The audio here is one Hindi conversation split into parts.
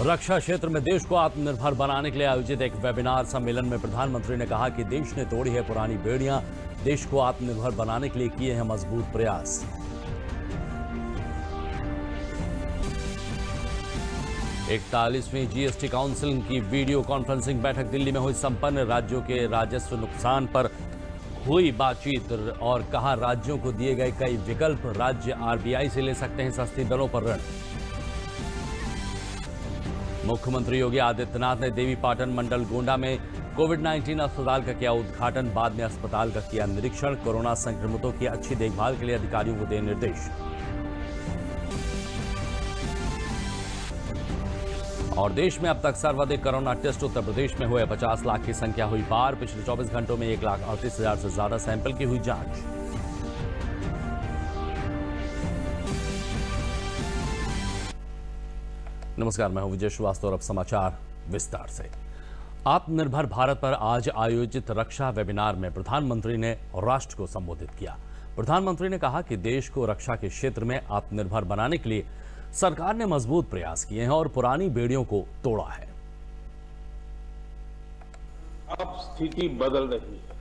रक्षा क्षेत्र में देश को आत्मनिर्भर बनाने के लिए आयोजित एक वेबिनार सम्मेलन में प्रधानमंत्री ने कहा कि देश ने तोड़ी है पुरानी बेड़ियां, देश को आत्मनिर्भर बनाने के लिए किए हैं मजबूत प्रयास। इकतालीसवीं जीएसटी काउंसिल की वीडियो कॉन्फ्रेंसिंग बैठक दिल्ली में हुई संपन्न। राज्यों के राजस्व नुकसान पर हुई बातचीत और कहा राज्यों को दिए गए कई विकल्प, राज्य आरबीआई से ले सकते हैं सस्ती दरों पर ऋण। मुख्यमंत्री योगी आदित्यनाथ ने देवी पाटन मंडल गोंडा में कोविड-19 अस्पताल का किया उद्घाटन, बाद में अस्पताल का किया निरीक्षण। कोरोना संक्रमितों की अच्छी देखभाल के लिए अधिकारियों को दिए निर्देश। और देश में अब तक सर्वाधिक कोरोना टेस्ट उत्तर प्रदेश में हुए, 50 लाख की संख्या हुई पार। पिछले 24 घंटों में 1,38,000 से ज्यादा सैंपल की हुई जांच। नमस्कार, मैं हूं विजय श्रीवास्तव और अब समाचार विस्तार से। आत्मनिर्भर भारत पर आज आयोजित रक्षा वेबिनार में प्रधानमंत्री ने राष्ट्र को संबोधित किया। प्रधानमंत्री ने कहा कि देश को रक्षा के क्षेत्र में आत्मनिर्भर बनाने के लिए सरकार ने मजबूत प्रयास किए हैं और पुरानी बेड़ियों को तोड़ा है। अब स्थिति बदल रही है।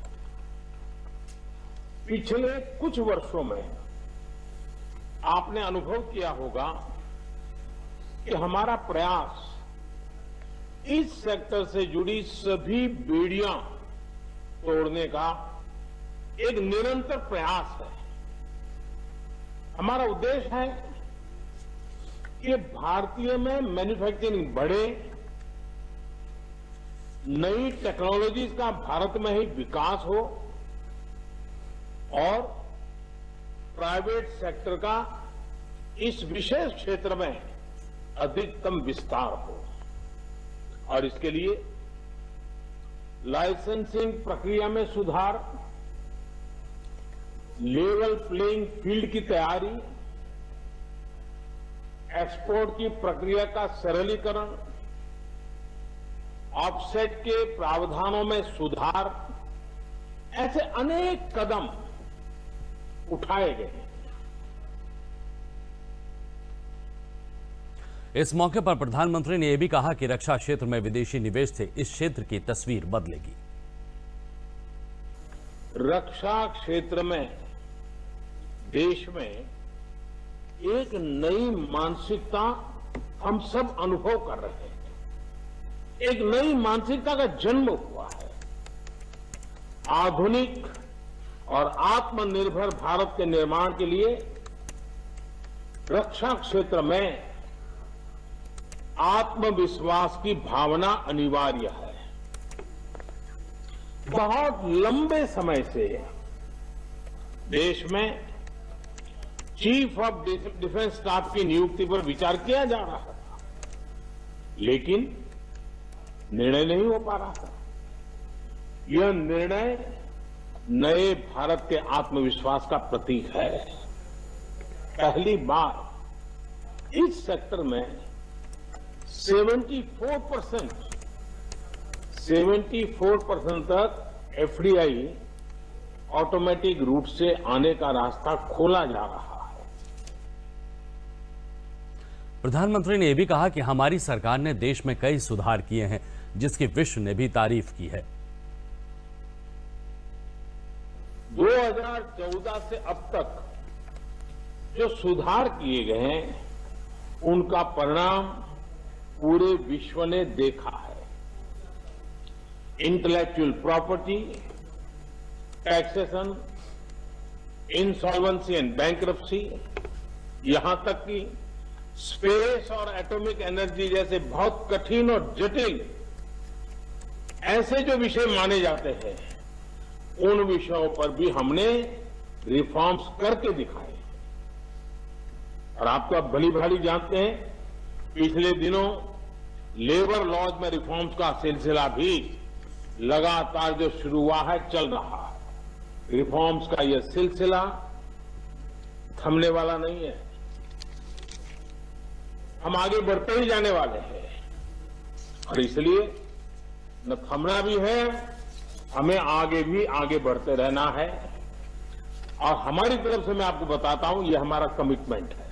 पिछले कुछ वर्षों में आपने अनुभव किया होगा कि हमारा प्रयास इस सेक्टर से जुड़ी सभी बेड़ियां तोड़ने का एक निरंतर प्रयास है। हमारा उद्देश्य है कि भारतीय में मैन्युफैक्चरिंग बढ़े, नई टेक्नोलॉजीज का भारत में ही विकास हो और प्राइवेट सेक्टर का इस विशेष क्षेत्र में अधिकतम विस्तार हो। और इसके लिए लाइसेंसिंग प्रक्रिया में सुधार, लेवल प्लेइंग फील्ड की तैयारी, एक्सपोर्ट की प्रक्रिया का सरलीकरण, ऑफसेट के प्रावधानों में सुधार, ऐसे अनेक कदम उठाए गए। इस मौके पर प्रधानमंत्री ने यह भी कहा कि रक्षा क्षेत्र में विदेशी निवेश से इस क्षेत्र की तस्वीर बदलेगी। रक्षा क्षेत्र में देश में एक नई मानसिकता हम सब अनुभव कर रहे हैं। एक नई मानसिकता का जन्म हुआ है। आधुनिक और आत्मनिर्भर भारत के निर्माण के लिए रक्षा क्षेत्र में आत्मविश्वास की भावना अनिवार्य है। बहुत लंबे समय से देश में चीफ ऑफ डिफेंस स्टाफ की नियुक्ति पर विचार किया जा रहा था, लेकिन निर्णय नहीं हो पा रहा था। यह निर्णय नए भारत के आत्मविश्वास का प्रतीक है। पहली बार इस सेक्टर में 74% तक एफडीआई ऑटोमेटिक रूप से आने का रास्ता खोला जा रहा है। प्रधानमंत्री ने यह भी कहा कि हमारी सरकार ने देश में कई सुधार किए हैं, जिसकी विश्व ने भी तारीफ की है। 2014 से अब तक जो सुधार किए गए हैं, उनका परिणाम पूरे विश्व ने देखा है। Intellectual property, taxation, insolvency and bankruptcy, यहां तक कि स्पेस और एटॉमिक एनर्जी जैसे बहुत कठिन और जटिल ऐसे जो विषय माने जाते हैं, उन विषयों पर भी हमने रिफॉर्म्स करके दिखाए। और आप तो अब भली भाली जानते हैं, पिछले दिनों लेबर लॉज में रिफॉर्म्स का सिलसिला भी लगातार जो शुरू हुआ है, चल रहा है। रिफॉर्म्स का यह सिलसिला थमने वाला नहीं है। हम आगे बढ़ते ही जाने वाले हैं और इसलिए न थमना भी है, हमें आगे भी आगे बढ़ते रहना है और हमारी तरफ से मैं आपको बताता हूं ये हमारा कमिटमेंट है।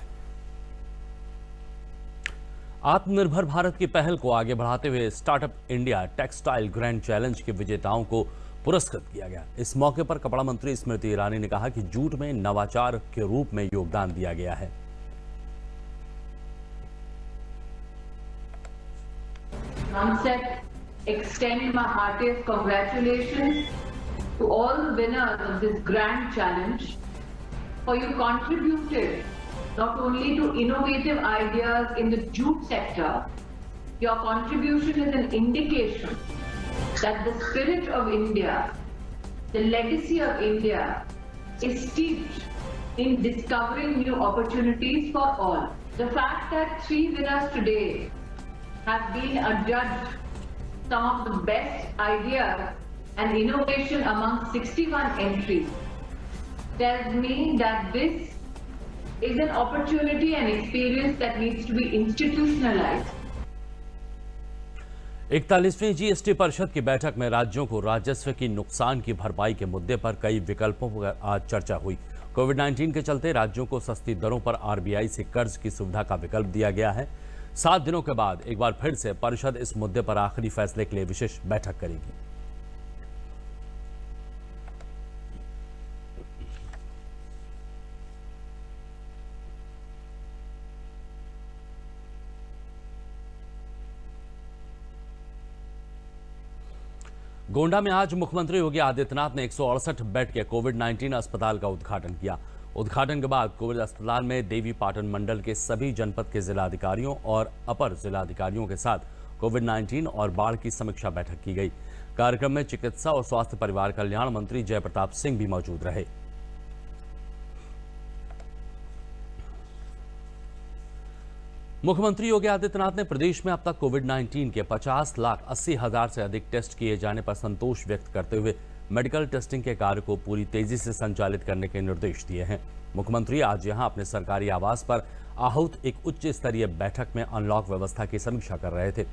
आत्मनिर्भर भारत की पहल को आगे बढ़ाते हुए startup India textile grand challenge के विजेताओं को पुरस्कृत किया गया। इस मौके पर कपड़ा मंत्री स्मृति ईरानी ने कहा कि जूट में नवाचार के रूप में योगदान दिया गया है। Extend my heartiest congratulations to all the winners of this grand challenge, for you contributed not only to innovative ideas in the jute sector, your contribution is an indication that the spirit of India, the legacy of India is steeped in discovering new opportunities for all. The fact that 3 winners today have been adjudged some of the best ideas and innovation among 61 entries tells me that this is an opportunity and experience that needs to be institutionalized. 41वीं जीएसटी परिषद की बैठक में राज्यों को राजस्व की नुकसान की भरपाई के मुद्दे पर कई विकल्पों पर आज चर्चा हुई। कोविड-19 के चलते राज्यों को सस्ती दरों पर आरबीआई से कर्ज की सुविधा का विकल्प दिया गया है। 7 दिनों के बाद एक बार फिर से परिषद इस मुद्दे पर आखिरी फैसले के लिए विशेष बैठक करेगी। गोंडा में आज मुख्यमंत्री योगी आदित्यनाथ ने 168 बेड के कोविड-19 अस्पताल का उद्घाटन किया। उद्घाटन के बाद कोविड अस्पताल में देवी पाटन मंडल के सभी जनपद के जिलाधिकारियों और अपर जिलाधिकारियों के साथ कोविड-19 और बाढ़ की समीक्षा बैठक की गई। कार्यक्रम में चिकित्सा और स्वास्थ्य परिवार कल्याण मंत्री जय प्रताप सिंह भी मौजूद रहे। मुख्यमंत्री योगी आदित्यनाथ ने प्रदेश में अब तक कोविड-19 के 50,80,000 से अधिक टेस्ट किए जाने पर संतोष व्यक्त करते हुए मेडिकल टेस्टिंग के कार्य को पूरी तेजी से संचालित करने के निर्देश दिए हैं। मुख्यमंत्री आज यहां अपने सरकारी आवास पर आहूत एक उच्च स्तरीय बैठक में अनलॉक व्यवस्था की समीक्षा कर रहे थे।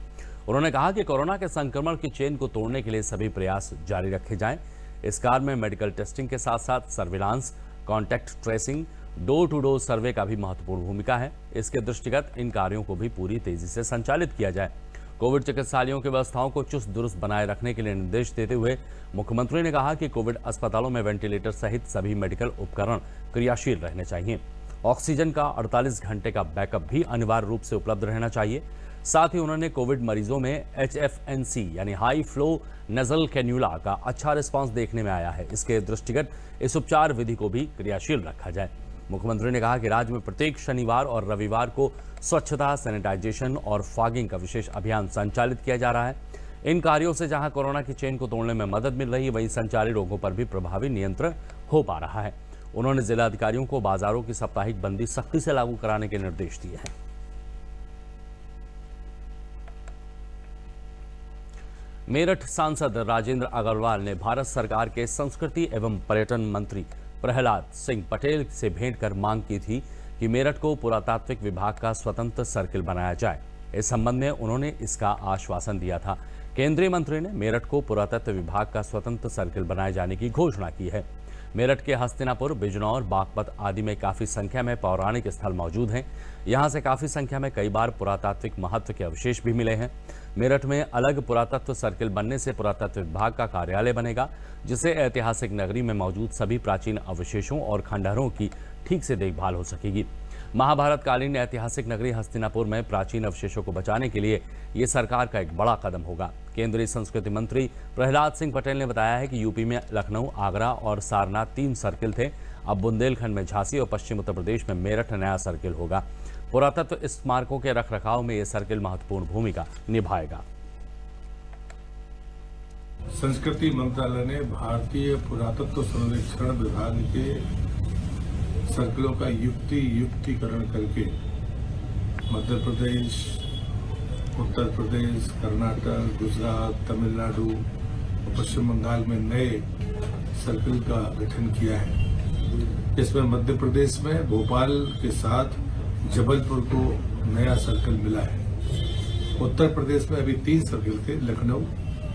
उन्होंने कहा कि कोरोना के संक्रमण की चेन को तोड़ने के लिए सभी प्रयास जारी रखे जाएं। इस कार्य में मेडिकल टेस्टिंग के साथ साथ surveillance, contact tracing, door to door survey का भी महत्वपूर्ण भूमिका है। इसके दृष्टिगत इन कार्यों को भी पूरी तेजी से संचालित किया जाए। कोविड चिकित्सालयों की व्यवस्थाओं को चुस्त दुरुस्त बनाए रखने के लिए निर्देश देते हुए मुख्यमंत्री ने कहा कि कोविड अस्पतालों में वेंटिलेटर सहित सभी मेडिकल उपकरण क्रियाशील रहने चाहिए। ऑक्सीजन का 48 घंटे का बैकअप भी अनिवार्य रूप से उपलब्ध रहना चाहिए। साथ ही उन्होंने कोविड मरीजों में HFNC यानी हाई फ्लो नजल कैन्यूला का अच्छा रिस्पांस देखने में आया है। इसके दृष्टिगत इस उपचार विधि को भी क्रियाशील रखा जाए। मुख्यमंत्री ने कहा कि राज्य में प्रत्येक शनिवार और रविवार को स्वच्छता, सैनिटाइजेशन और फॉगिंग का विशेष अभियान संचालित किया जा रहा है। इन कार्यों से जहां कोरोना की चेन को तोड़ने में मदद मिल रही है, वहीं संचारी रोगों पर भी प्रभावी नियंत्रण हो पा रहा है। उन्होंने जिलाधिकारियों को बाजारों की साप्ताहिक बंदी सख्ती से लागू कराने के निर्देश दिए हैं। मेरठ सांसद राजेंद्र अग्रवाल ने भारत सरकार के संस्कृति एवं पर्यटन मंत्री प्रहलाद सिंह पटेल से भेंट कर मांग की थी कि मेरठ को पुरातात्विक विभाग का स्वतंत्र सर्किल बनाया जाए। इस संबंध में उन्होंने इसका आश्वासन दिया था। केंद्रीय मंत्री ने मेरठ को पुरातत्व विभाग का स्वतंत्र सर्किल बनाए जाने की घोषणा की है। मेरठ के हस्तिनापुर, बिजनौर, बागपत आदि में काफी संख्या में पौराणिक स्थल मौजूद हैं। यहां से काफी संख्या में कई बार पुरातात्विक महत्व के अवशेष भी मिले हैं। मेरठ में अलग पुरातत्व सर्किल बनने से पुरातत्व विभाग का कार्यालय बनेगा, जिससे ऐतिहासिक नगरी में मौजूद सभी प्राचीन अवशेषों और खंडहरों की ठीक से देखभाल हो सकेगी। महाभारत कालीन ऐतिहासिक नगरी हस्तिनापुर में प्राचीन अवशेषों को बचाने के लिए ये सरकार का एक बड़ा कदम होगा। केंद्रीय संस्कृति मंत्री प्रहलाद सिंह पटेल ने बताया है कि यूपी में लखनऊ, आगरा और सारनाथ 3 सर्किल थे। अब बुंदेलखंड में झांसी और पश्चिम उत्तर प्रदेश में मेरठ नया सर्किल होगा। पुरातत्व स्मारकों के रखरखाव में यह सर्किल महत्वपूर्ण भूमिका निभाएगा। संस्कृति मंत्रालय ने भारतीय पुरातत्व सर्वेक्षण विभाग के सर्किलों का युक्तिकरण करके मध्य प्रदेश, उत्तर प्रदेश, कर्नाटक, गुजरात, तमिलनाडु और पश्चिम बंगाल में नए सर्किल का गठन किया है। इसमें मध्य प्रदेश में भोपाल के साथ जबलपुर को नया सर्कल मिला है। उत्तर प्रदेश में अभी 3 सर्कल थे, लखनऊ,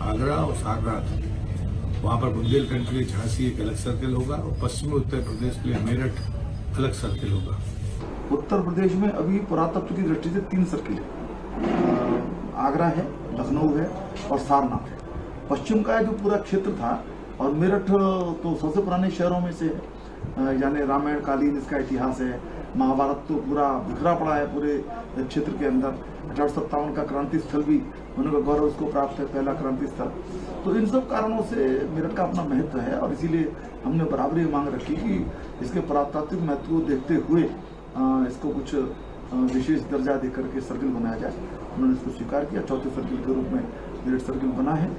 आगरा और सारनाथ। वहां पर बुंदेलखंड के लिए झांसी एक अलग सर्कल होगा और पश्चिमी उत्तर प्रदेश के लिए मेरठ अलग सर्कल होगा। उत्तर प्रदेश में अभी पुरातत्व की दृष्टि से 3 सर्किल है, आगरा है, लखनऊ है और सारनाथ है। पश्चिम का जो पूरा क्षेत्र था और मेरठ तो सबसे पुराने शहरों में से है, यानी रामायण कालीन इसका इतिहास है। महाभारत तो पूरा बिखरा पड़ा है पूरे क्षेत्र के अंदर। 1857 का क्रांति स्थल भी होने का गौरव उसको प्राप्त है, पहला क्रांति स्थल। तो इन सब कारणों से मेरठ का अपना महत्व है और इसीलिए हमने बराबर ये मांग रखी कि इसके पुरातात्विक महत्व को देखते हुए इसको कुछ विशेष दर्जा देकर के सर्किल बनाया जाए। उन्होंने इसको स्वीकार किया। चौथे सर्किल के रूप में मेरठ सर्किल बना है।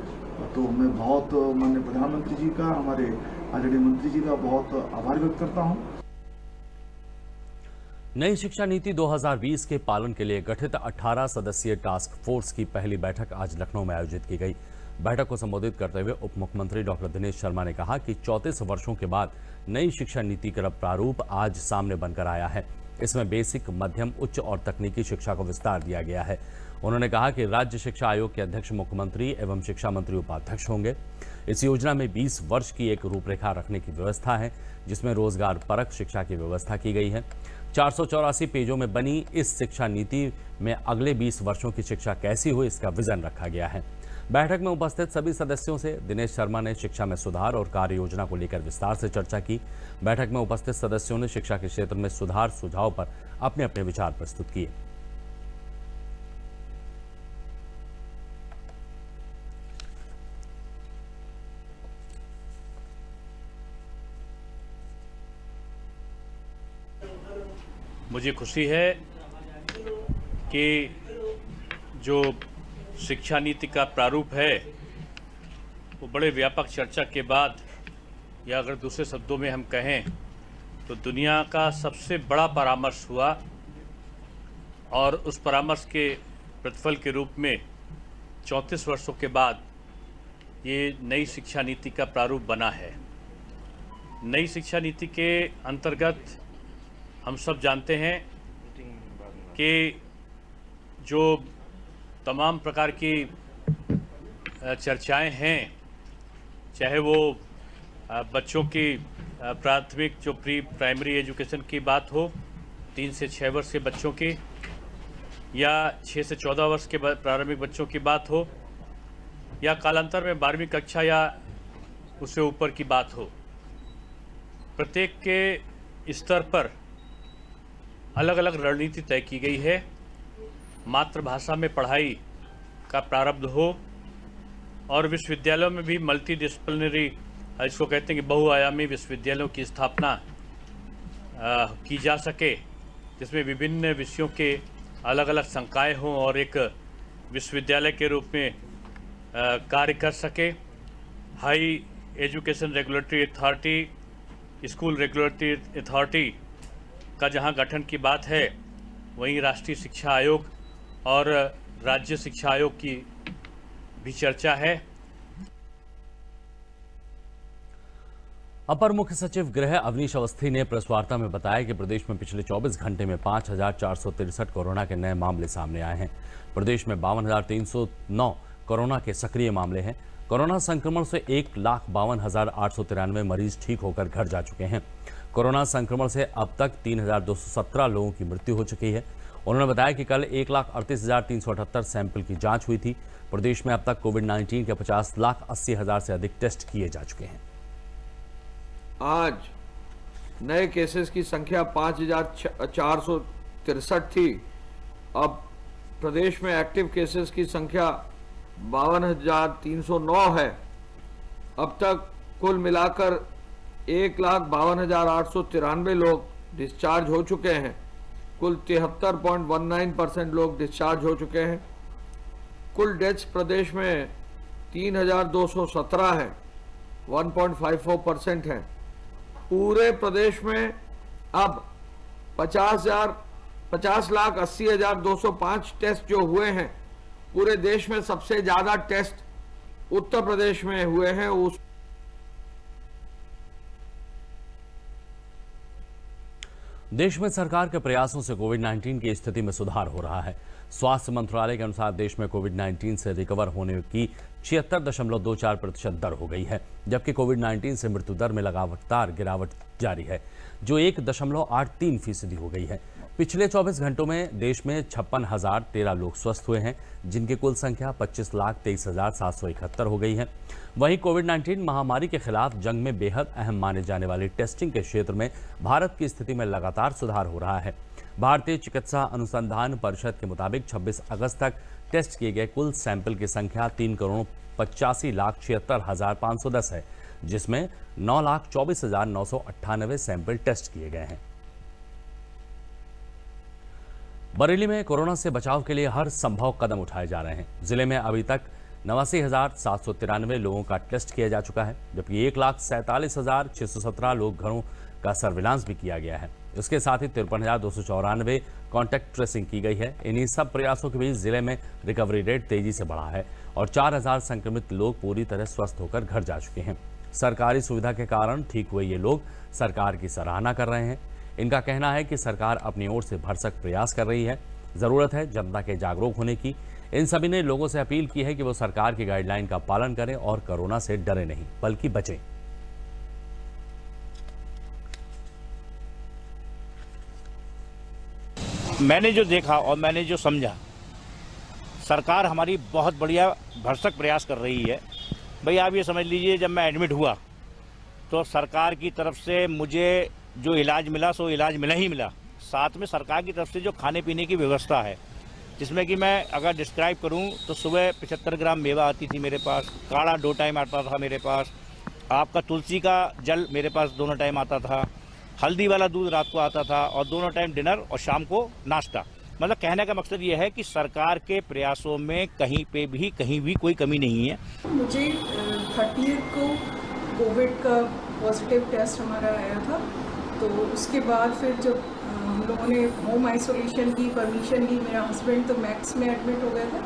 तो मैं बहुत माननीय प्रधानमंत्री जी का, हमारे आदरणीय मंत्री जी का बहुत आभार व्यक्त करता हूँ। नई शिक्षा नीति 2020 के पालन के लिए गठित 18 सदस्यीय टास्क फोर्स की पहली बैठक आज लखनऊ में आयोजित की गई। बैठक को संबोधित करते हुए उप मुख्यमंत्री डॉक्टर दिनेश शर्मा ने कहा कि 34 वर्षों के बाद नई शिक्षा नीति का प्रारूप आज सामने बनकर आया है। इसमें बेसिक, मध्यम, उच्च और तकनीकी शिक्षा को विस्तार दिया गया है। उन्होंने कहा कि राज्य शिक्षा आयोग के अध्यक्ष मुख्यमंत्री एवं शिक्षा मंत्री उपाध्यक्ष होंगे। इस योजना में 20 वर्ष की एक रूपरेखा रखने की व्यवस्था है, जिसमें रोजगार परक शिक्षा की व्यवस्था की गई है। 484 पेजों में बनी इस शिक्षा नीति में अगले 20 वर्षों की शिक्षा कैसी हो, इसका विजन रखा गया है। बैठक में उपस्थित सभी सदस्यों से दिनेश शर्मा ने शिक्षा में सुधार और कार्य योजना को लेकर विस्तार से चर्चा की। बैठक में उपस्थित सदस्यों ने शिक्षा के क्षेत्र में सुधार सुझाव पर अपने अपने विचार प्रस्तुत किए। मुझे खुशी है कि जो शिक्षा नीति का प्रारूप है वो बड़े व्यापक चर्चा के बाद, या अगर दूसरे शब्दों में हम कहें तो दुनिया का सबसे बड़ा परामर्श हुआ और उस परामर्श के प्रतिफल के रूप में 34 वर्षों के बाद ये नई शिक्षा नीति का प्रारूप बना है। नई शिक्षा नीति के अंतर्गत हम सब जानते हैं कि जो तमाम प्रकार की चर्चाएं हैं, चाहे वो बच्चों की प्राथमिक जो प्री प्राइमरी एजुकेशन की बात हो, 3 से 6 वर्ष के बच्चों की, या 6 से 14 वर्ष के प्रारंभिक बच्चों की बात हो, या कालांतर में 12वीं कक्षा या उससे ऊपर की बात हो, प्रत्येक के स्तर पर अलग अलग रणनीति तय की गई है। मातृभाषा में पढ़ाई का प्रारब्ध हो और विश्वविद्यालयों में भी मल्टी डिसिप्लिनरी, इसको कहते हैं कि बहुआयामी विश्वविद्यालयों की स्थापना की जा सके, जिसमें विभिन्न विषयों के अलग अलग संकाय हों और एक विश्वविद्यालय के रूप में कार्य कर सके। High education regulatory authority, school regulatory authority का जहां गठन की बात है, वहीं राष्ट्रीय शिक्षा आयोग और राज्य शिक्षा आयोग की भी चर्चा है। अपर मुख्य सचिव गृह अवनीश अवस्थी ने प्रेस वार्ता में बताया कि प्रदेश में पिछले 24 घंटे में 5,463 कोरोना के नए मामले सामने आए हैं। प्रदेश में 52,309 कोरोना के सक्रिय मामले हैं। कोरोना संक्रमण से 1,52,893 मरीज ठीक होकर घर जा चुके हैं। कोरोना संक्रमण से अब तक 3,217 लोगों की मृत्यु हो चुकी है। उन्होंने बताया कि कल 1,38,378 सैंपल की जांच हुई थी। प्रदेश में अब तक कोविड-19 के 50,80,000 से अधिक टेस्ट किए जा चुके हैं। आज नए केसेस की संख्या 5,463 थी। अब प्रदेश में एक्टिव केसेस की संख्या 52,309 है। अब तक कुल मिलाकर 1,52,893 लोग डिस्चार्ज हो चुके हैं। कुल 73.19% लोग डिस्चार्ज हो चुके हैं। कुल डेथ्स प्रदेश में 3,217 हैं, 1.54% हैं। पूरे प्रदेश में अब 50,80,205 टेस्ट जो हुए हैं, पूरे देश में सबसे ज्यादा टेस्ट उत्तर प्रदेश में हुए हैं। देश में सरकार के प्रयासों से कोविड-19 की स्थिति में सुधार हो रहा है। स्वास्थ्य मंत्रालय के अनुसार देश में कोविड-19 से रिकवर होने की 76.24% दर हो गई है, जबकि कोविड-19 से मृत्यु दर में लगातार गिरावट जारी है, जो 1.83% हो गई है। पिछले 24 घंटों में देश में 56,013 लोग स्वस्थ हुए हैं, जिनकी कुल संख्या 25,23,771 हो गई है। वहीं कोविड-19 महामारी के खिलाफ जंग में बेहद अहम माने जाने वाली टेस्टिंग के क्षेत्र में भारत की स्थिति में लगातार सुधार हो रहा है। भारतीय चिकित्सा अनुसंधान परिषद के मुताबिक 26 अगस्त तक टेस्ट किए गए कुल सैंपल की संख्या 3,85,76,510 है, जिसमें 9,24,998 सैंपल टेस्ट किए गए हैं। बरेली में कोरोना से बचाव के लिए हर संभव कदम उठाए जा रहे हैं। जिले में अभी तक 89,793 लोगों का टेस्ट किया जा चुका है, जबकि 1,47,617 लोग घरों का सर्विलांस भी किया गया है। इसके साथ ही 53,294 कॉन्टैक्ट ट्रेसिंग की गई है। इन्हीं सब प्रयासों के बीच जिले में रिकवरी रेट तेजी से बढ़ा है और 4,000 संक्रमित लोग पूरी तरह स्वस्थ होकर घर जा चुके हैं। सरकारी सुविधा के कारण ठीक हुए ये लोग सरकार की सराहना कर रहे हैं। इनका कहना है कि सरकार अपनी ओर से भरसक प्रयास कर रही है। जरूरत है जनता के जागरूक होने की। इन सभी ने लोगों से अपील की है कि वो सरकार की गाइडलाइन का पालन करें और कोरोना से डरे नहीं बल्कि बचें। मैंने जो देखा और मैंने जो समझा, सरकार हमारी बहुत बढ़िया भरसक प्रयास कर रही है। भाई आप ये समझ लीजिए, जब मैं एडमिट हुआ तो सरकार की तरफ से मुझे जो इलाज मिला सो इलाज मिला ही मिला। साथ में सरकार की तरफ से जो खाने पीने की व्यवस्था है, जिसमें कि मैं अगर डिस्क्राइब करूं तो सुबह 75 ग्राम मेवा आती थी मेरे पास, काढ़ा 2 टाइम आता था मेरे पास, आपका तुलसी का जल मेरे पास दोनों टाइम आता था, हल्दी वाला दूध रात को आता था और दोनों टाइम डिनर और शाम को नाश्ता। मतलब कहने का मकसद ये है कि सरकार के प्रयासों में कहीं भी कोई कमी नहीं है। मुझे 30 को कोविड का पॉजिटिव टेस्ट हमारा आया था, तो उसके बाद फिर जब हम लोगों ने होम आइसोलेशन की परमिशन ली, मेरा हस्बैंड तो मैक्स में एडमिट हो गए थे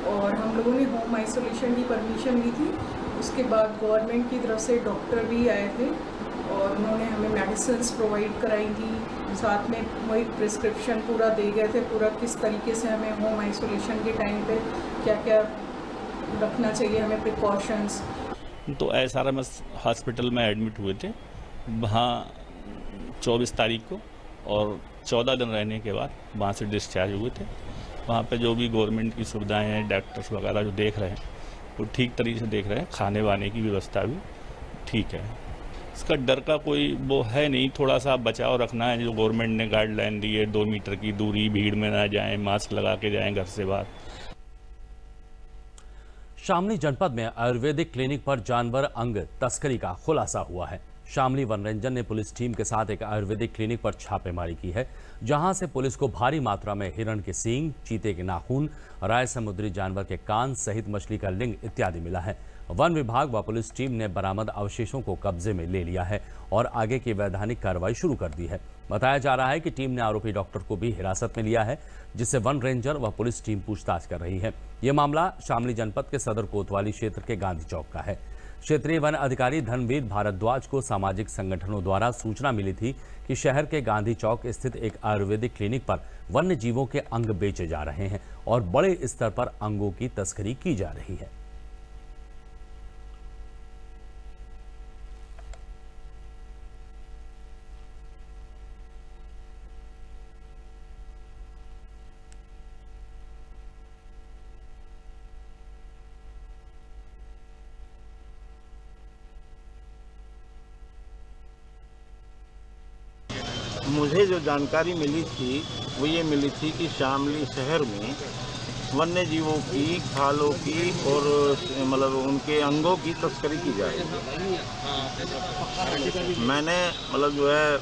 और हम लोगों ने होम आइसोलेशन की परमिशन ली थी। उसके बाद गवर्नमेंट की तरफ से डॉक्टर भी आए थे और उन्होंने हमें मेडिसिन्स प्रोवाइड कराई थी, साथ में वही प्रिस्क्रिप्शन पूरा दे गए थे, पूरा किस तरीके से हमें होम आइसोलेशन के टाइम पे क्या क्या रखना चाहिए हमें प्रिकॉशंस। तो SRMS हॉस्पिटल में एडमिट हुए थे वहाँ 24 तारीख को, और 14 दिन रहने के बाद वहाँ से डिस्चार्ज हुए थे। वहाँ पे जो भी गवर्नमेंट की सुविधाएं हैं, डॉक्टर्स वगैरह जो देख रहे हैं वो ठीक तरीके से देख रहे हैं। खाने वाने की व्यवस्था भी ठीक है। इसका डर का कोई वो है नहीं, थोड़ा सा बचाव रखना है। जो गवर्नमेंट ने गाइडलाइन दी है, 2 मीटर की दूरी, भीड़ में ना जाएं, मास्क लगा के जाएं घर से बाहर। शामली जनपद में आयुर्वेदिक क्लिनिक पर जानवर अंग तस्करी का खुलासा हुआ है। शामली वन रेंजर ने पुलिस टीम के साथ एक आयुर्वेदिक क्लिनिक पर छापेमारी की है, जहां से पुलिस को भारी मात्रा में हिरण के सींग, चीते के नाखून, राय समुद्री जानवर के कान सहित मछली का लिंग इत्यादि मिला है। वन विभाग व पुलिस टीम ने बरामद अवशेषों को कब्जे में ले लिया है और आगे की वैधानिक कार्रवाई शुरू कर दी है। बताया जा रहा है कि टीम ने आरोपी डॉक्टर को भी हिरासत में लिया है, जिससे वन रेंजर व पुलिस टीम पूछताछ कर रही है। ये मामला शामली जनपद के सदर कोतवाली क्षेत्र के गांधी चौक का है। क्षेत्रीय वन अधिकारी धनवीर भारद्वाज को सामाजिक संगठनों द्वारा सूचना मिली थी कि शहर के गांधी चौक स्थित एक आयुर्वेदिक क्लिनिक पर वन्य जीवों के अंग बेचे जा रहे हैं और बड़े स्तर पर अंगों की तस्करी की जा रही है। मुझे जो जानकारी मिली थी वो ये मिली थी कि शामली शहर में वन्य जीवों की खालों की और मतलब उनके अंगों की तस्करी की जा रही है। मैंने मतलब जो है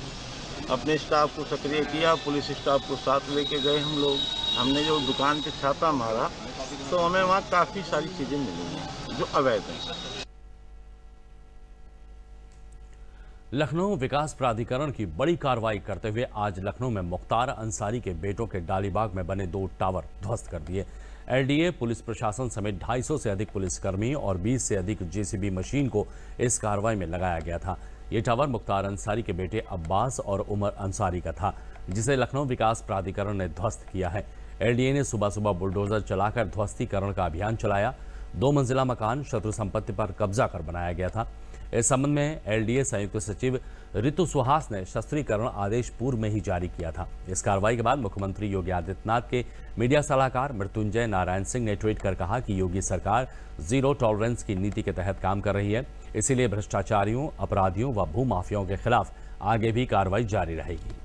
अपने स्टाफ को सक्रिय किया, पुलिस स्टाफ को साथ लेके गए हम लोग। हमने जो दुकान पे छापा मारा तो हमें वहाँ काफ़ी सारी चीज़ें मिली हैं जो अवैध हैं। लखनऊ विकास प्राधिकरण की बड़ी कार्रवाई करते हुए आज लखनऊ में मुख्तार अंसारी के बेटों के डालीबाग में बने 2 टावर ध्वस्त कर दिए। एलडीए, पुलिस प्रशासन समेत 250 से अधिक पुलिसकर्मी और 20 से अधिक जेसीबी मशीन को इस कार्रवाई में लगाया गया था। ये टावर मुख्तार अंसारी के बेटे अब्बास और उमर अंसारी का था, जिसे लखनऊ विकास प्राधिकरण ने ध्वस्त किया है। एलडीए ने सुबह सुबह बुलडोजर चलाकर ध्वस्तीकरण का अभियान चलाया। 2 मंजिला मकान शत्रु संपत्ति पर कब्जा कर बनाया गया था। इस संबंध में एलडीए संयुक्त सचिव ऋतु सुहास ने शस्त्रीकरण आदेश पूर्व में ही जारी किया था। इस कार्रवाई के बाद मुख्यमंत्री योगी आदित्यनाथ के मीडिया सलाहकार मृत्युंजय नारायण सिंह ने ट्वीट कर कहा कि योगी सरकार जीरो टॉलरेंस की नीति के तहत काम कर रही है, इसीलिए भ्रष्टाचारियों, अपराधियों व भूमाफियाओं के खिलाफ आगे भी कार्रवाई जारी रहेगी।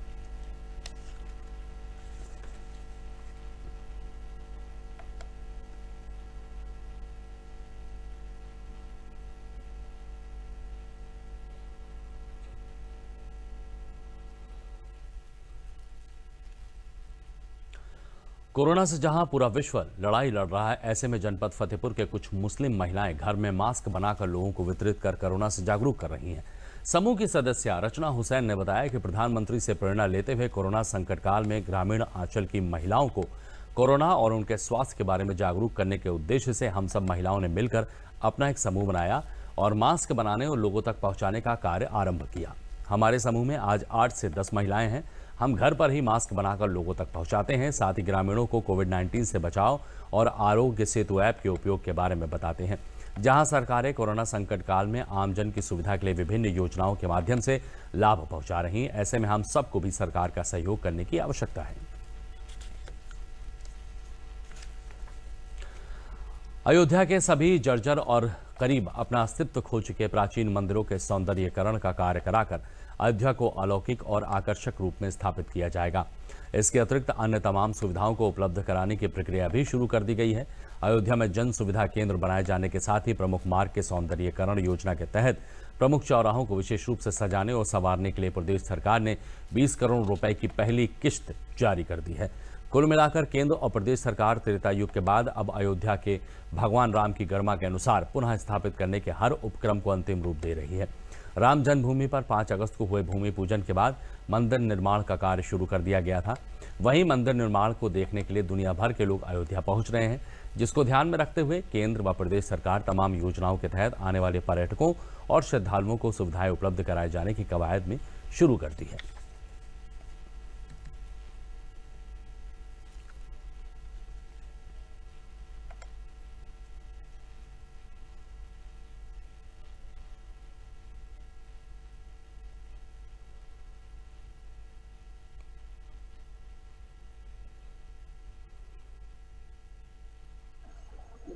कोरोना से जहां पूरा विश्व लड़ाई लड़ रहा है, ऐसे में जनपद फतेहपुर के कुछ मुस्लिम महिलाएं घर में मास्क बनाकर लोगों को वितरित कर कोरोना से जागरूक कर रही हैं। समूह की सदस्य रचना हुसैन ने बताया कि प्रधानमंत्री से प्रेरणा लेते हुए कोरोना संकट काल में ग्रामीण अंचल की महिलाओं को कोरोना और उनके स्वास्थ्य के बारे में जागरूक करने के उद्देश्य से हम सब महिलाओं ने मिलकर अपना एक समूह बनाया और मास्क बनाने और लोगों तक पहुंचाने का कार्य आरंभ किया। हमारे समूह में आज 8 से 10 महिलाएं हैं। हम घर पर ही मास्क बनाकर लोगों तक पहुंचाते हैं, साथ ही ग्रामीणों को कोविड-19 से बचाव और आरोग्य सेतु ऐप के उपयोग के बारे में बताते हैं। जहां सरकारें कोरोना संकट काल में आमजन की सुविधा के लिए विभिन्न योजनाओं के माध्यम से लाभ पहुंचा रही हैं, ऐसे में हम सबको भी सरकार का सहयोग करने की आवश्यकता है। अयोध्या के सभी जर्जर और करीब अपना अस्तित्व खो चुके प्राचीन मंदिरों के सौंदर्यीकरण का कार्य कराकर अयोध्या को अलौकिक और आकर्षक रूप में स्थापित किया जाएगा। इसके अतिरिक्त अन्य तमाम सुविधाओं को उपलब्ध कराने की प्रक्रिया भी शुरू कर दी गई है। अयोध्या में जन सुविधा केंद्र बनाए जाने के साथ ही प्रमुख मार्ग के सौंदर्यीकरण योजना के तहत प्रमुख चौराहों को विशेष रूप से सजाने और संवारने के लिए प्रदेश सरकार ने 20 करोड़ रुपए की पहली किश्त जारी कर दी है। कुल मिलाकर केंद्र और प्रदेश सरकार त्रेता युग के बाद अब अयोध्या के भगवान राम की गरिमा के अनुसार पुनः स्थापित करने के हर उपक्रम को अंतिम रूप दे रही है। राम जन्मभूमि पर 5 अगस्त को हुए भूमि पूजन के बाद मंदिर निर्माण का कार्य शुरू कर दिया गया था। वहीं मंदिर निर्माण को देखने के लिए दुनिया भर के लोग अयोध्या पहुंच रहे हैं, जिसको ध्यान में रखते हुए केंद्र व प्रदेश सरकार तमाम योजनाओं के तहत आने वाले पर्यटकों और श्रद्धालुओं को सुविधाएं उपलब्ध कराए जाने की कवायद में शुरू कर दी है।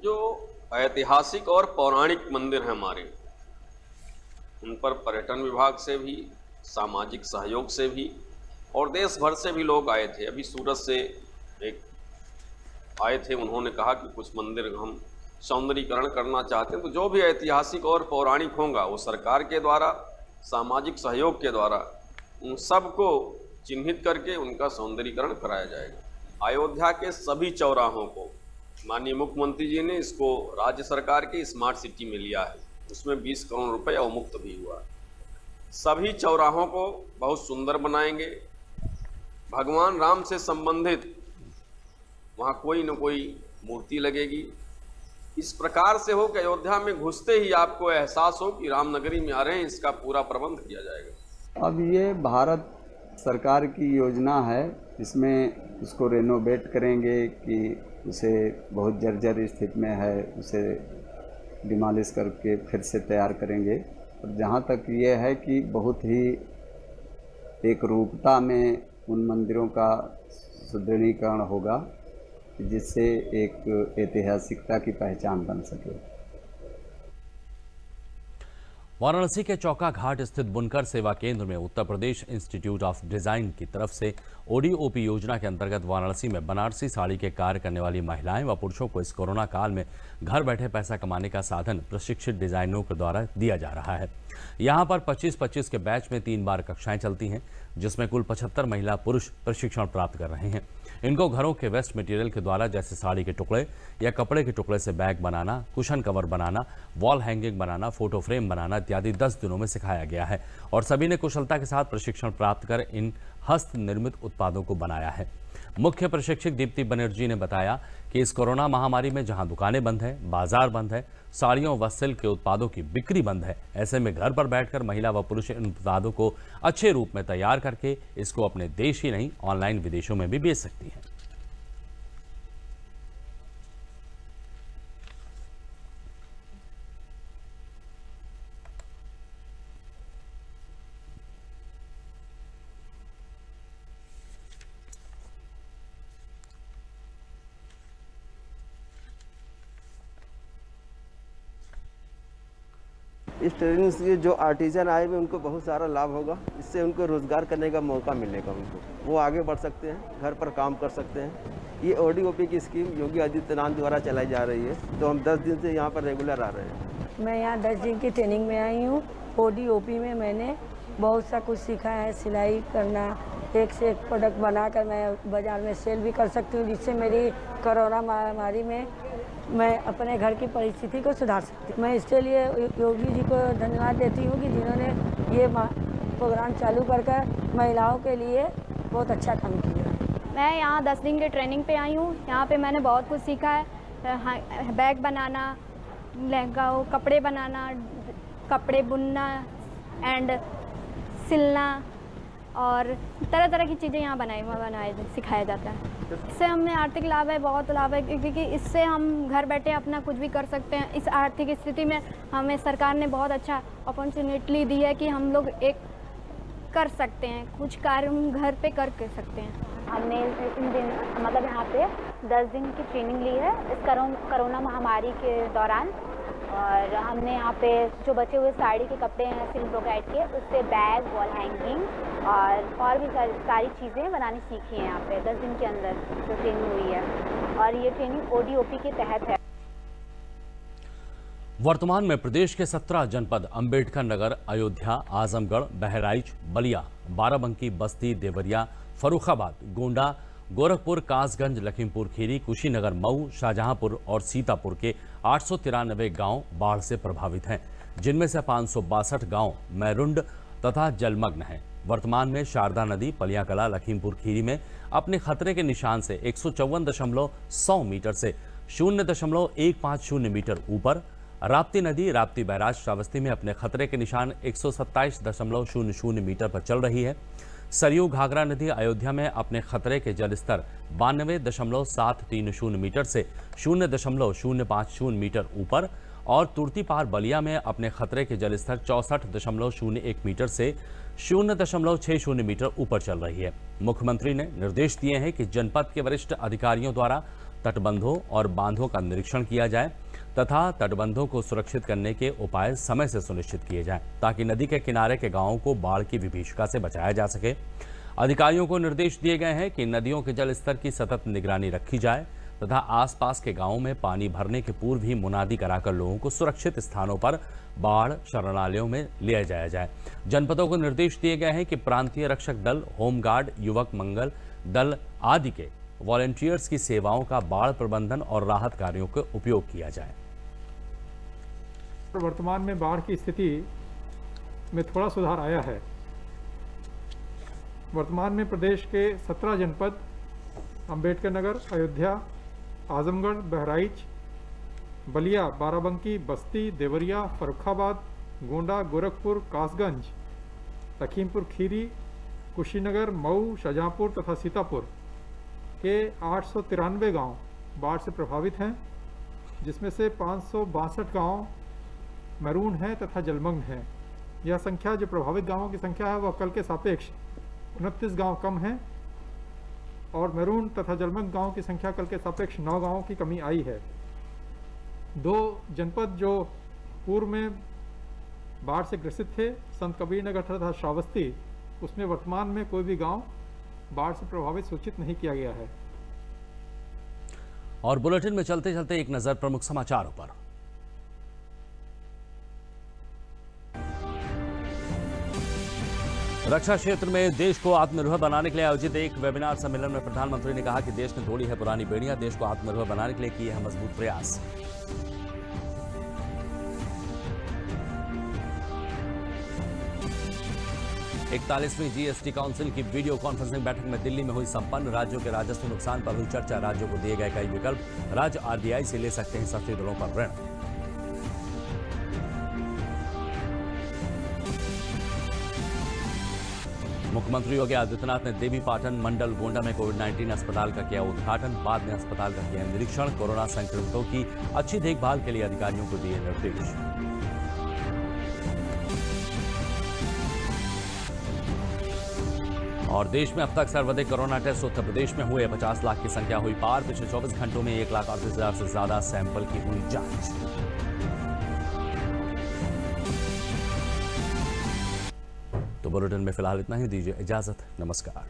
जो ऐतिहासिक और पौराणिक मंदिर हैं हमारे, उन पर पर्यटन विभाग से भी, सामाजिक सहयोग से भी और देश भर से भी लोग आए थे। अभी सूरत से एक आए थे, उन्होंने कहा कि कुछ मंदिर हम सौंदर्यीकरण करना चाहते हैं। तो जो भी ऐतिहासिक और पौराणिक होगा वो सरकार के द्वारा, सामाजिक सहयोग के द्वारा उन सबको चिन्हित करके उनका सौंदर्यीकरण कराया जाएगा। अयोध्या के सभी चौराहों को माननीय मुख्यमंत्री जी ने इसको राज्य सरकार के स्मार्ट सिटी में लिया है, उसमें 20 करोड़ रुपए अवमुक्त भी हुआ। सभी चौराहों को बहुत सुंदर बनाएंगे। भगवान राम से संबंधित वहाँ कोई न कोई मूर्ति लगेगी। इस प्रकार से हो कि अयोध्या में घुसते ही आपको एहसास हो कि रामनगरी में आ रहे हैं। इसका पूरा प्रबंध किया जाएगा। अब ये भारत सरकार की योजना है, इसमें उसको रेनोवेट करेंगे कि उसे बहुत जर्जर स्थिति में है, उसे डिमोलिश करके फिर से तैयार करेंगे। और जहाँ तक ये है कि बहुत ही एक रूपता में उन मंदिरों का सुदृढ़ीकरण होगा, जिससे एक ऐतिहासिकता की पहचान बन सके। वाराणसी के चौका घाट स्थित बुनकर सेवा केंद्र में Uttar Pradesh institute of design की तरफ से ओडीओपी योजना के अंतर्गत वाराणसी में बनारसी साड़ी के कार्य करने वाली महिलाएं व पुरुषों को इस कोरोना काल में घर बैठे पैसा कमाने का साधन प्रशिक्षित डिजाइनरों के द्वारा दिया जा रहा है। यहां पर 25-25 के बैच में 3 बार कक्षाएं चलती हैं, जिसमें कुल 75 महिला पुरुष प्रशिक्षण प्राप्त कर रहे हैं। इनको घरों के वेस्ट मटेरियल के द्वारा जैसे साड़ी के टुकड़े या कपड़े के टुकड़े से बैग बनाना, कुशन कवर बनाना, वॉल हैंगिंग बनाना, फोटो फ्रेम बनाना इत्यादि 10 दिनों में सिखाया गया है और सभी ने कुशलता के साथ प्रशिक्षण प्राप्त कर इन हस्त निर्मित उत्पादों को बनाया है। मुख्य प्रशिक्षक दीप्ति बनर्जी ने बताया कि इस कोरोना महामारी में जहां दुकानें बंद हैं, बाजार बंद है, साड़ियों व सिल्क के उत्पादों की बिक्री बंद है, ऐसे में घर पर बैठकर महिला व पुरुष इन उत्पादों को अच्छे रूप में तैयार करके इसको अपने देश ही नहीं ऑनलाइन विदेशों में भी बेच सकती हैं। इस ट्रेनिंग से जो आर्टिजन आए हुए उनको बहुत सारा लाभ होगा। इससे उनको रोज़गार करने का मौका मिलेगा, उनको वो आगे बढ़ सकते हैं, घर पर काम कर सकते हैं। ये ODOP की स्कीम योगी आदित्यनाथ द्वारा चलाई जा रही है, तो हम 10 दिन से यहाँ पर रेगुलर आ रहे हैं। मैं यहाँ 10 दिन की ट्रेनिंग में आई हूँ। ODOP में मैंने बहुत सा कुछ सीखा है, सिलाई करना, एक से एक प्रोडक्ट बनाकर मैं बाज़ार में सेल भी कर सकती हूँ, जिससे मेरी कोरोना महामारी में मैं अपने घर की परिस्थिति को सुधार सकती हूँ। मैं इसके लिए योगी जी को धन्यवाद देती हूँ कि जिन्होंने ये प्रोग्राम चालू कर महिलाओं के लिए बहुत अच्छा काम किया। मैं यहाँ 10 दिन के ट्रेनिंग पे आई हूँ। यहाँ पे मैंने बहुत कुछ सीखा है, बैग बनाना, लहंगा, कपड़े बनाना, कपड़े बुनना एंड सिलना और तरह तरह की चीज़ें यहाँ बनाए सिखाया जाता है। इससे हमें आर्थिक लाभ है, बहुत लाभ है, क्योंकि इससे हम घर बैठे अपना कुछ भी कर सकते हैं। इस आर्थिक स्थिति में हमें सरकार ने बहुत अच्छा अपॉर्चुनिटी दी है कि हम लोग एक कर सकते हैं, कुछ कार्य हम घर पे कर सकते हैं। हमने इन दिन मतलब यहाँ पे 10 दिन की ट्रेनिंग ली है इस कोरोना महामारी के दौरान, और हमने यहाँ पे जो बचे हुए साड़ी के कपड़े हैं सिल्क ब्रोकेट के, उससे बैग, वॉल हैंगिंग और भी सारी चीज़ें बनानी सीखी हैं यहाँ पे 10 दिन के अंदर जो ट्रेनिंग हुई है, और ये ट्रेनिंग ODOP के तहत है। वर्तमान में प्रदेश के 17 जनपद अंबेडकर नगर, अयोध्या, आजमगढ़, बहराइच, बलिया, बाराबंकी, बस्ती, देवरिया, फर्रुखाबाद, गोंडा, गोरखपुर, कासगंज, लखीमपुर खीरी, कुशीनगर, मऊ, शाहजहांपुर और सीतापुर के 893 गांव बाढ़ से प्रभावित हैं, जिनमें से 562 गांव मैरुंड तथा जलमग्न हैं। वर्तमान में शारदा नदी पलियाकला, लखीमपुर खीरी में अपने खतरे के निशान से 154.100 मीटर से 0.150 मीटर ऊपर, राप्ती नदी राप्ती बैराज श्रावस्ती में अपने खतरे के निशान 127.00 मीटर पर चल रही है। सरयू घाघरा नदी अयोध्या में अपने खतरे के जलस्तर 92.730 मीटर से 0.050 मीटर ऊपर, और तुर्तीपार बलिया में अपने खतरे के जलस्तर 64.01 मीटर से 0.60 मीटर ऊपर चल रही है। मुख्यमंत्री ने निर्देश दिए हैं कि जनपद के वरिष्ठ अधिकारियों द्वारा तटबंधों और बांधों का निरीक्षण किया जाए तथा तटबंधों को सुरक्षित करने के उपाय समय से सुनिश्चित किए जाएं, ताकि नदी के किनारे के गांवों को बाढ़ की विभीषिका से बचाया जा सके। अधिकारियों को निर्देश दिए गए हैं कि नदियों के जल स्तर की सतत निगरानी रखी जाए तथा आसपास के गांवों में पानी भरने के पूर्व ही मुनादी कराकर लोगों को सुरक्षित स्थानों पर बाढ़ शरणालयों में ले जाया जाए। जनपदों को निर्देश दिए गए हैं कि प्रांतीय रक्षक दल, होमगार्ड, युवक मंगल दल आदि के वॉलंटियर्स की सेवाओं का बाढ़ प्रबंधन और राहत कार्यों का उपयोग किया जाए। वर्तमान में बाढ़ की स्थिति में थोड़ा सुधार आया है। वर्तमान में प्रदेश के 17 जनपद अंबेडकर नगर, अयोध्या, आजमगढ़, बहराइच, बलिया, बाराबंकी, बस्ती, देवरिया, फर्रुखाबाद, गोंडा, गोरखपुर, कासगंज, लखीमपुर खीरी, कुशीनगर, मऊ, शाहजहांपुर तथा सीतापुर के 893 गांव बाढ़ से प्रभावित हैं, जिसमें से 562 गांव मैरून हैं तथा जलमग्न हैं। यह संख्या, जो प्रभावित गांवों की संख्या है, वह कल के सापेक्ष 29 गांव कम है, और मैरून तथा जलमग्न गांवों की संख्या कल के सापेक्ष 9 गांवों की कमी आई है। 2 जनपद जो पूर्व में बाढ़ से ग्रसित थे, संत कबीरनगर तथा श्रावस्ती, उसमें वर्तमान में कोई भी गांव बाढ़ से प्रभावित सूचित नहीं किया गया है। और बुलेटिन में चलते चलते एक नजर प्रमुख समाचारों पर। रक्षा क्षेत्र में देश को आत्मनिर्भर बनाने के लिए आयोजित एक वेबिनार सम्मेलन में प्रधानमंत्री ने कहा कि देश ने तोड़ी है पुरानी बेड़ियां, देश को आत्मनिर्भर बनाने के लिए किए हैं मजबूत प्रयास। 41वीं जीएसटी काउंसिल की वीडियो कॉन्फ्रेंसिंग बैठक में दिल्ली में हुई संपन्न। राज्यों के राजस्व नुकसान पर हुई चर्चा। राज्यों को दिए गए कई विकल्प। राज्य आरबीआई से ले सकते हैं सस्ती दरों पर ऋण। मुख्यमंत्री योगी आदित्यनाथ ने देवीपाटन मंडल गोंडा में कोविड-19 अस्पताल का किया उद्घाटन। बाद में अस्पताल का किया निरीक्षण। कोरोना संक्रमितों की अच्छी देखभाल के लिए अधिकारियों को दिए निर्देश। और देश में अब तक सर्वाधिक कोरोना टेस्ट उत्तर प्रदेश में हुए। 50 लाख की संख्या हुई पार। पिछले 24 घंटों में 1,38,000 से ज्यादा सैंपल की हुई जांच। तो बुलेटिन में फिलहाल इतना ही। दीजिए इजाजत। नमस्कार।